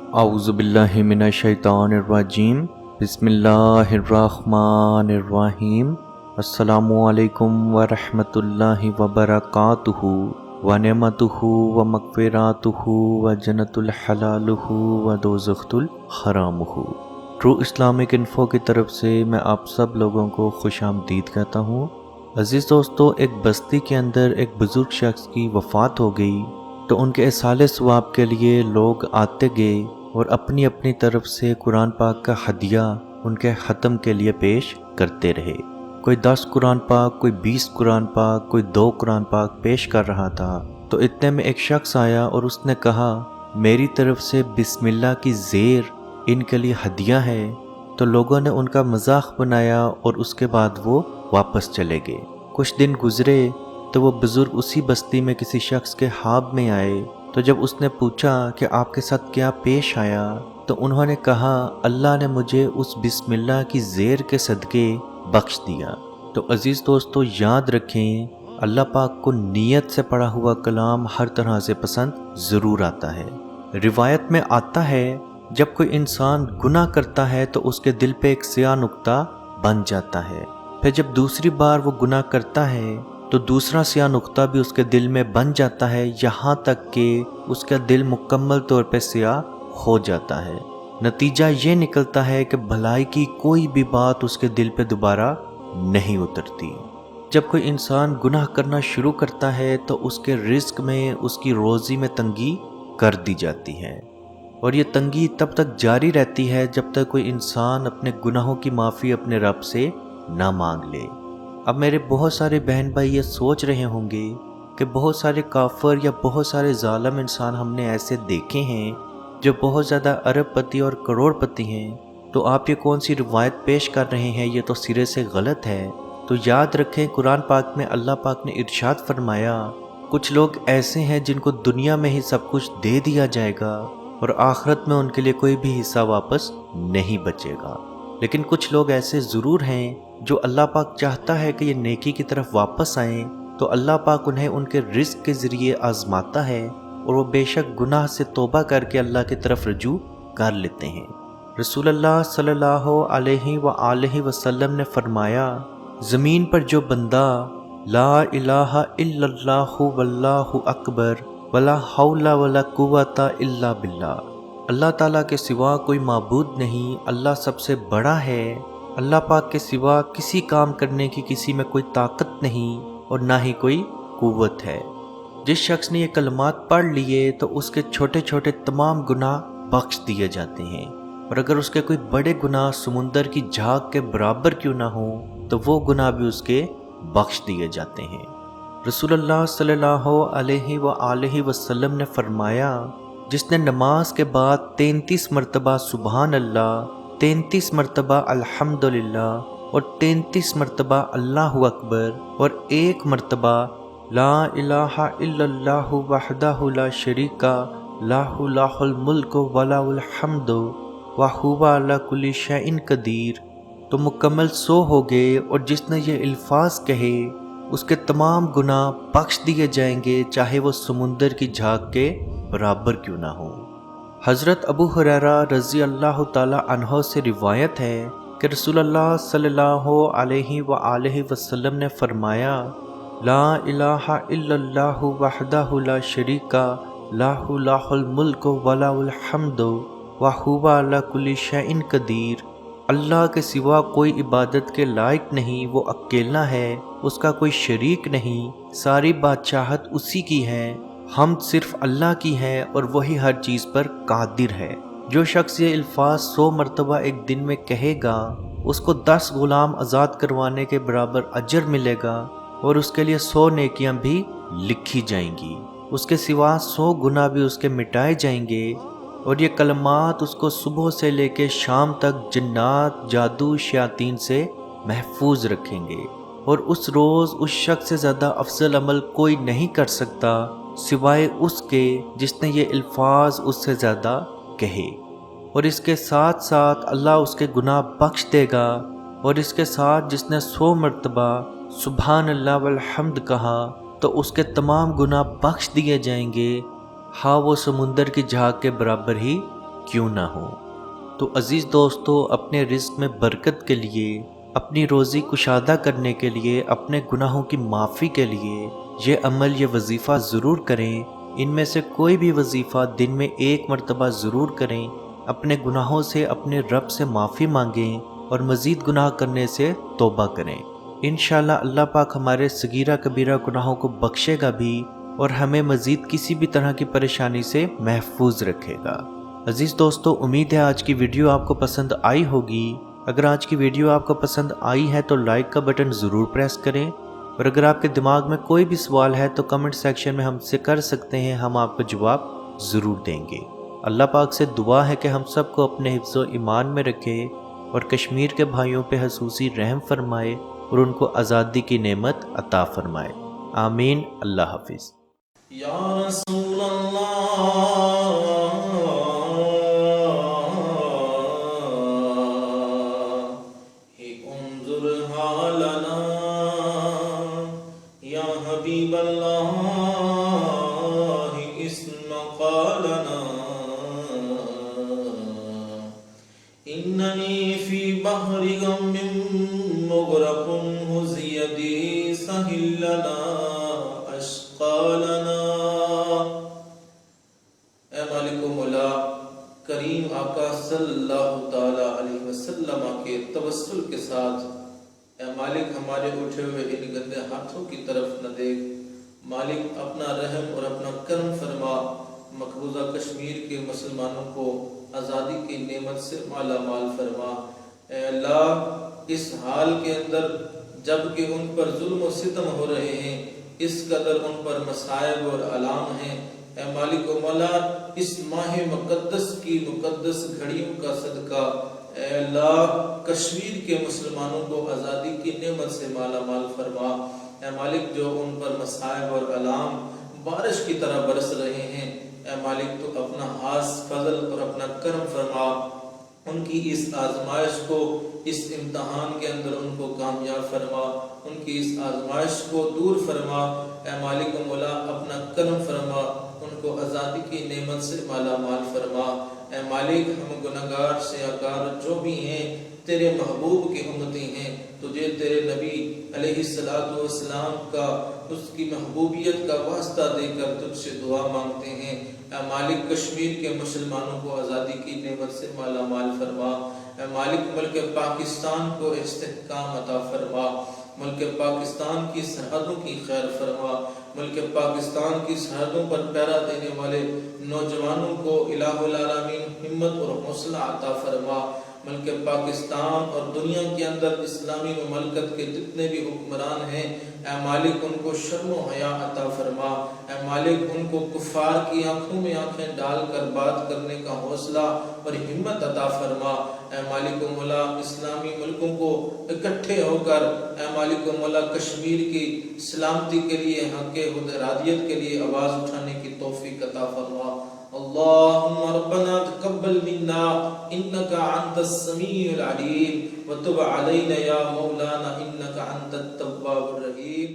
اعوذ باللہ من الشیطان الرجیم بسم اللہ الرحمن الرحیم السلام علیکم ورحمۃ اللہ وبرکاتہ ونعمتہ ومغفراتہ وجنت الحلالہ ودوزخت الحرامہ۔ ٹرو اسلامک انفو کی طرف سے میں آپ سب لوگوں کو خوش آمدید کہتا ہوں۔ عزیز دوستو، ایک بستی کے اندر ایک بزرگ شخص کی وفات ہو گئی تو ان کے اصالِ ثواب کے لیے لوگ آتے گئے اور اپنی اپنی طرف سے قرآن پاک کا ہدیہ ان کے ختم کے لیے پیش کرتے رہے۔ کوئی 10 قرآن پاک، کوئی 20 قرآن پاک، کوئی 2 قرآن پاک پیش کر رہا تھا۔ تو اتنے میں ایک شخص آیا اور اس نے کہا، میری طرف سے بسم اللہ کی زیر ان کے لیے ہدیہ ہے۔ تو لوگوں نے ان کا مذاق بنایا اور اس کے بعد وہ واپس چلے گئے۔ کچھ دن گزرے تو وہ بزرگ اسی بستی میں کسی شخص کے خواب میں آئے۔ تو جب اس نے پوچھا کہ آپ کے ساتھ کیا پیش آیا، تو انہوں نے کہا، اللہ نے مجھے اس بسم اللہ کی زیر کے صدقے بخش دیا۔ تو عزیز دوستو، یاد رکھیں، اللہ پاک کو نیت سے پڑھا ہوا کلام ہر طرح سے پسند ضرور آتا ہے۔ روایت میں آتا ہے، جب کوئی انسان گناہ کرتا ہے تو اس کے دل پہ ایک سیاہ نقطہ بن جاتا ہے۔ پھر جب دوسری بار وہ گناہ کرتا ہے تو دوسرا سیاہ نقطہ بھی اس کے دل میں بن جاتا ہے، یہاں تک کہ اس کا دل مکمل طور پہ سیاہ ہو جاتا ہے۔ نتیجہ یہ نکلتا ہے کہ بھلائی کی کوئی بھی بات اس کے دل پہ دوبارہ نہیں اترتی۔ جب کوئی انسان گناہ کرنا شروع کرتا ہے تو اس کے رزق میں، اس کی روزی میں تنگی کر دی جاتی ہے، اور یہ تنگی تب تک جاری رہتی ہے جب تک کوئی انسان اپنے گناہوں کی معافی اپنے رب سے نہ مانگ لے۔ اب میرے بہت سارے بہن بھائی یہ سوچ رہے ہوں گے کہ بہت سارے کافر یا بہت سارے ظالم انسان ہم نے ایسے دیکھے ہیں جو بہت زیادہ ارب پتی اور کروڑ پتی ہیں، تو آپ یہ کون سی روایت پیش کر رہے ہیں؟ یہ تو سرے سے غلط ہے۔ تو یاد رکھیں، قرآن پاک میں اللہ پاک نے ارشاد فرمایا، کچھ لوگ ایسے ہیں جن کو دنیا میں ہی سب کچھ دے دیا جائے گا اور آخرت میں ان کے لیے کوئی بھی حصہ واپس نہیں بچے گا۔ لیکن کچھ لوگ ایسے ضرور ہیں جو اللہ پاک چاہتا ہے کہ یہ نیکی کی طرف واپس آئیں، تو اللہ پاک انہیں ان کے رزق کے ذریعے آزماتا ہے، اور وہ بے شک گناہ سے توبہ کر کے اللہ کی طرف رجوع کر لیتے ہیں۔ رسول اللہ صلی اللہ علیہ وآلہ وسلم نے فرمایا، زمین پر جو بندہ لا الہ الا اللہ واللہ اکبر ولا حول ولا قوت الا باللہ، اللہ تعالیٰ کے سوا کوئی معبود نہیں، اللہ سب سے بڑا ہے، اللہ پاک کے سوا کسی کام کرنے کی کسی میں کوئی طاقت نہیں اور نہ ہی کوئی قوت ہے۔ جس شخص نے یہ کلمات پڑھ لیے تو اس کے چھوٹے چھوٹے تمام گناہ بخش دیے جاتے ہیں، اور اگر اس کے کوئی بڑے گناہ سمندر کی جھاگ کے برابر کیوں نہ ہوں تو وہ گناہ بھی اس کے بخش دیے جاتے ہیں۔ رسول اللہ صلی اللہ علیہ وآلہ وسلم نے فرمایا، جس نے نماز کے بعد 33 مرتبہ سبحان اللہ، 33 مرتبہ الحمدللہ اور 33 مرتبہ اللہ اکبر اور 1 مرتبہ لا الہ الا اللہ وحدہ لا شریک لہ لہ الملک ولہ الحمد وہو علی کل شیء قدیر، تو مکمل 100 ہو گئے، اور جس نے یہ الفاظ کہے اس کے تمام گناہ بخش دیے جائیں گے، چاہے وہ سمندر کی جھاگ کے برابر کیوں نہ ہو۔ حضرت ابو ہریرہ رضی اللہ تعالی عنہ سے روایت ہے کہ رسول اللہ صلی اللہ علیہ وآلہ وسلم نے فرمایا، لا الہ الا اللہ وحدہ لا شریک لہ لہ الملک ولہ الحمد وہو علی کل شیء قدیر، اللہ کے سوا کوئی عبادت کے لائق نہیں، وہ اکیلا ہے، اس کا کوئی شریک نہیں، ساری بادشاہت اسی کی ہے، حمد صرف اللہ کی ہے، اور وہی ہر چیز پر قادر ہے۔ جو شخص یہ الفاظ 100 مرتبہ ایک دن میں کہے گا، اس کو 10 غلام آزاد کروانے کے برابر اجر ملے گا، اور اس کے لیے 100 نیکیاں بھی لکھی جائیں گی، اس کے سوا 100 گناہ بھی اس کے مٹائے جائیں گے، اور یہ کلمات اس کو صبح سے لے کے شام تک جنات، جادو، شیاطین سے محفوظ رکھیں گے، اور اس روز اس شخص سے زیادہ افضل عمل کوئی نہیں کر سکتا سوائے اس کے جس نے یہ الفاظ اس سے زیادہ کہے، اور اس کے ساتھ ساتھ اللہ اس کے گناہ بخش دے گا، اور اس کے ساتھ جس نے 100 مرتبہ سبحان اللہ والحمد کہا تو اس کے تمام گناہ بخش دیے جائیں گے، ہاں وہ سمندر کی جھاگ کے برابر ہی کیوں نہ ہو۔ تو عزیز دوستو، اپنے رزق میں برکت کے لیے، اپنی روزی کشادہ کرنے کے لیے، اپنے گناہوں کی معافی کے لیے یہ عمل، یہ وظیفہ ضرور کریں۔ ان میں سے کوئی بھی وظیفہ دن میں 1 مرتبہ ضرور کریں۔ اپنے گناہوں سے اپنے رب سے معافی مانگیں اور مزید گناہ کرنے سے توبہ کریں۔ انشاءاللہ اللہ پاک ہمارے صغیرہ کبیرہ گناہوں کو بخشے گا بھی اور ہمیں مزید کسی بھی طرح کی پریشانی سے محفوظ رکھے گا۔ عزیز دوستو، امید ہے آج کی ویڈیو آپ کو پسند آئی ہوگی۔ اگر آج کی ویڈیو آپ کو پسند آئی ہے تو لائک کا بٹن ضرور پریس کریں، اور اگر آپ کے دماغ میں کوئی بھی سوال ہے تو کمنٹ سیکشن میں ہم سے کر سکتے ہیں، ہم آپ کو جواب ضرور دیں گے۔ اللہ پاک سے دعا ہے کہ ہم سب کو اپنے حفظ و ایمان میں رکھے اور کشمیر کے بھائیوں پہ خصوصی رحم فرمائے اور ان کو آزادی کی نعمت عطا فرمائے۔ آمین۔ اللہ حافظ۔ یا رسول اللہ انظر حالنا، یا حبیب اللہ اسمع قالنا، اننی فی بحر غم مغرق ہز یدی سہل لنا اشقالنا۔ اے مالک و مولا کریم آقا صلی اللہ تعالی علیہ وسلم کے توسل کے ساتھ، اے مالک ہمارے اٹھے ہوئے ان گندے ہاتھوں کی طرف نہ دیکھ، مالک اپنا رحم اور اپنا کرم فرما، مقبوضہ کشمیر کے مسلمانوں کو آزادی کی نعمت سے مالا مال فرما۔ اے اللہ، اس حال کے اندر جب کہ ان پر ظلم و ستم ہو رہے ہیں، اس قدر ان پر مصائب اور آلام ہیں، اے مالک و مولا اس ماہ مقدس کی مقدس گھڑیوں کا صدقہ، اے اللہ کشمیر کے مسلمانوں کو آزادی کی نعمت سے مالا مال فرما۔ اے مالک جو ان پر مصائب اور آلام بارش کی طرح برس رہے ہیں، اے مالک تو اپنا خاص فضل اور اپنا کرم فرما، ان کی اس آزمائش کو، اس امتحان کے اندر ان کو کامیاب فرما، ان کی اس آزمائش کو دور فرما۔ اے مالک و مولا اپنا کرم فرما، ان کو آزادی کی نعمت سے مالا مال فرما۔ اے مالک ہم گناہگار سیاہکار جو بھی ہیں، تیرے محبوب کی امتی ہیں، تجھے تیرے نبی علیہ السلام کا، اس کی محبوبیت کا واسطہ دے کر تجھ سے دعا مانگتے ہیں۔ اے مالک کشمیر کے مسلمانوں کو آزادی کی نعمت سے مالا مال فرما۔ اے مالک ملک پاکستان کو استحکام عطا فرما، ملک پاکستان کی سرحدوں کی خیر فرما، ملک پاکستان کی سرحدوں پر پہرا دینے والے نوجوانوں کو الہ العالمین ہمت اور حوصلہ عطا فرما۔ ملک پاکستان اور دنیا کے اندر اسلامی مملکت کے جتنے بھی حکمران ہیں، اے مالک ان کو شرم و حیا عطا فرما۔ اے مالک ان کو کفار کی آنکھوں میں آنکھیں ڈال کر بات کرنے کا حوصلہ اور ہمت عطا فرما۔ اے مالک و مولا اسلامی ملکوں کو اکٹھے ہو کر، اے مالک و مولا کشمیر کی سلامتی کے لیے، حق ارادیت کے لیے آواز اٹھانے کی توفیق عطا فرما۔ اللہم ربنا تقبل منا انکا انت السمیع العلیم وتب علینا یا مولانا انکا انت التواب الرحیم۔